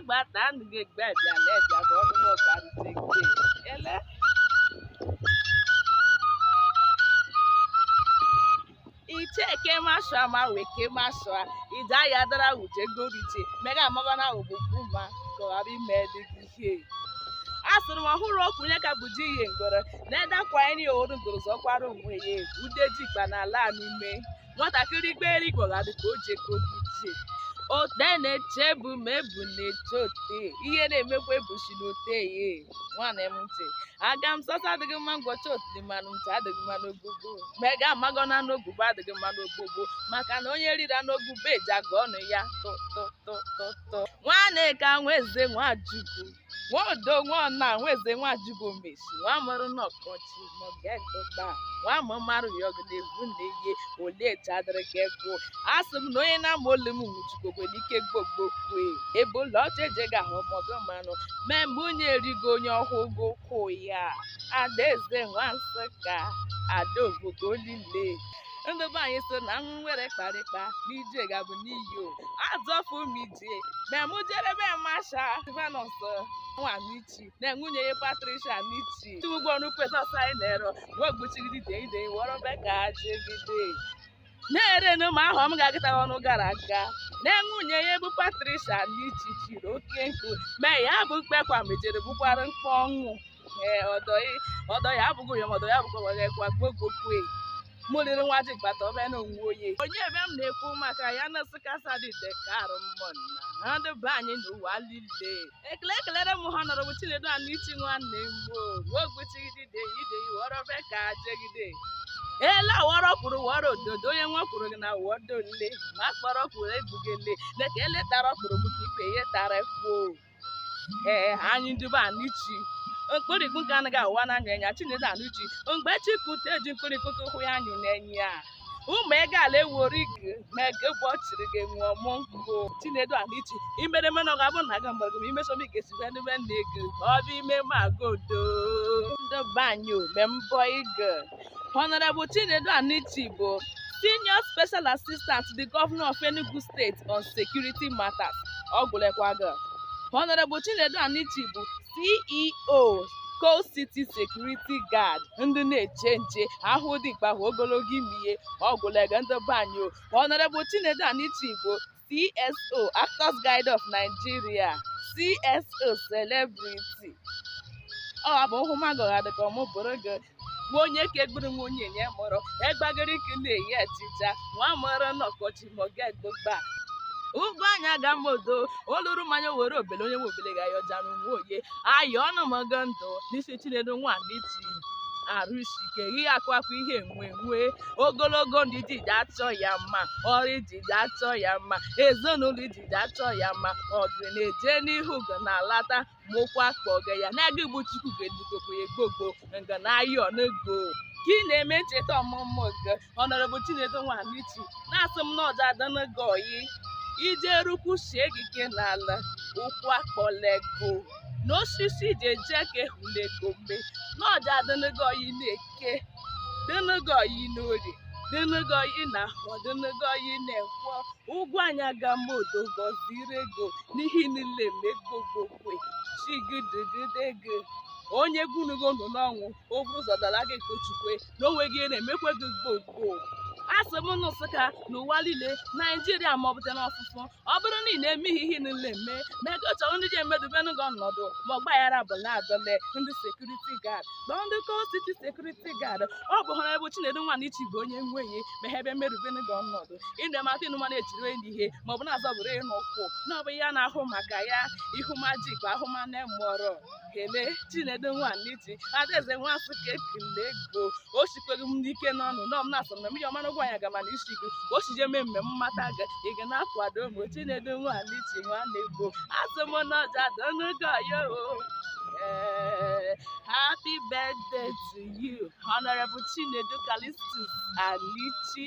gbata ndụ gị egbe bịa na-ebịa ka ọnụ m ọgarịte ele icheke mashwa ma weke mashwa ija ya dara uche goriche mega amagana ogbugbu ma ka ọ ghara ime ihe asịrị m ọhụrụ okwu nye ka bụ ji ihe ngoro na-edakwa anyị oru ngoro zọkwara onwe ya udeji ikpa n'ala n'ime nwatakịrị gbere igboga dị ka o jekogije ote na-echebu ma ebu na-eche ote ihe na-emekwa ebuchi n'ote ye nwanne m ntị aga m sọsọ adịghị mma ngwọcha otili manụ ntị adịghị mma n'ogbugbo mega amagọna n'ogbugbo adịghị mma n'ogbugbo maka na onye rira n'ogbugbo eji aga ọnụ ya tụtụtụtụtụ nwanne ka nweze nwajugu nwodo nwana nweze nwajugu meshi nwa mụrụ n'ọkọchị mogegba nwa mụmarụ yọgụlevu na-eye ole chadịrị ka ego asị m na onye na-ama olu m nwuchukwu nwere ike gbogbokwe ebe ụlọ ọcha eje ga-ahụ mọdụ mmanụ mee mgbe onye erigo onye ọhụụ ụkwụ ya adaeze Nwa'Nsukka adaobokolile ndị be anyị so na nwere kparịkpa n'ije gabụ n'iyo azọfụ m ije ma mụ jerebe masha Stevenus Anichi na nwunye ya Patricia Anichi tugwo n'ukwesọsọ anyị na-ero wegbuchigide ide wọrọbe ka jegide na-ere n'ụmụ ahụ m ga-agịta ọnụ gara aga na nwunye ya bụ Patricia Anichi chiri oke nkụ mee ya bụ mkpekwa mejere bụkwara mkpọ ọnwụ ọdọ ya abụghị ya ọdọ ya bụkwa wegekwa gbogbokwe mụrịrị nwa ji gbata ọbịa na onwe onye onye ebe m na-ekwu maka ya na Nsukka karụ mmụnna ha ndị be anyị n'ụwa niile ekelere m ha nọrọ bụ Chinedu Anichi nwanne m wogbuchigide ide wọrọbe ka jegide ele awọrọ kwuru wọrọ ododo onye nwa kwuru gị na wọdole ma kpọrọ kwuru egbugele leka eletara kwuru bụ ka ikpe ihe tara kwuo anyị ndị be Anichi mkpụrịkpụ nke anaghị awa n'anya enya Chinedu Anichi mgbe chikwute eji mkpụrịkpụ hụ ya anyụ n'enyi ya ụmụ ego ala ewuru ige ma ego bụ ọchịrị gị nwụọ mụ nkụ Chinedu Anichi imere mena ọ ga-abụ na aga mgbara gị imesom ga-esibe n'ime nna ego ọ bụ ime ma godo ndị be anyị ome mbọ ige Honorable Chinedu Anichi bụ Senior Special Assistant to the Governor of Enugu State on Security Matters ọgwụlekwaga Honorable Chinedu Anichi bụ CEO Coast City Security Guard ndị na-eche nche ahụ dị mkpa ahụ ogologo ime ọgwụlega ndị be anyị Honorable Chinedu Anichi bụ CSO Actors Guild of Nigeria CSO Celebrity ọ bụ hụmagọha dịka ọmụbụrụ gị nwa onye ka egburu nwa onye nye mụrụ egbagoro ike na-eyi achịcha nwa mụrụ n'ọkọchị mogegbogba ugwu anya ga modo oluru mmanya were obele onye nwe obele ga-ayọja n'onwe onye ayọ ọnụ mọgo ndụ n'isi Chinedu Anichi arụsike ihe akụakụ ihe nwe ogologo ndị ijiji achọ ya mma ọrụ ijiji achọ ya mma ezinụlọ ijiji achọ ya mma ọgụ na-eje n'ihu ga na-alata mụkwa kpọga ya na-aga igbu chukwu ga-edukokwu ya gbogbo nga na-ayọ n'ego ka ị na-eme ncheta ọmụmụ gị Honorable Chinedu Anichi na-asị m na ọja adanago oyi ije rukwuchie gị ike n'ala ụkwụ akpọlego n'osisi ije je ka ehulego mgbe n'ọja adịnego oyi na-eke dịnego oyi n'ori dịnego oyi na ahụ dịnego oyi na-ekwo ụgwọ anya ga modo gọziri ego n'ihi niile megbogokwe chigidegidego onye gwunugo nọ n'ọnwụ oburu ụzọ dara gị kochukwe na onweghị na-emekwe gị gbogbo asị m Nsukka n'ụwa niile Naijiria ma ọ bụta n'ọfụfụ ọ bụrụ na ị na-eme ihe niile eme ma ego chọrọ ndị ji emedubenu gị ọnọdụ ma ọgbaghara bụ na adọle ndị sekuriti gard dọọ ndị Coast City Security Guard ọ bụ Honorable Chinedu Anichi bụ onye nwenye ma ha ebe merubenu gị ọnọdụ ịnụ mata ịnụ mana ejiri enyi ihe ma ọ bụ na-azọbụrụ ịnụ ụkwụ na ọ bụ ya na-ahụ maka ya ihu majik ahụmana mụọrọ kele Chinedu Anichi adaeze Nwa'Nsukka ekele ego o sikweghị m n'ike n'ọnụ nọ m na-asọ na mmiri ọmana ya gama n'isi gị o si je mee mmemme mmata gị ị ga na-akwado m Chinedu Anichi nwanne Igbo asị m n'ọja donugo yo happy birthday to you Honorable Chinedu Anichi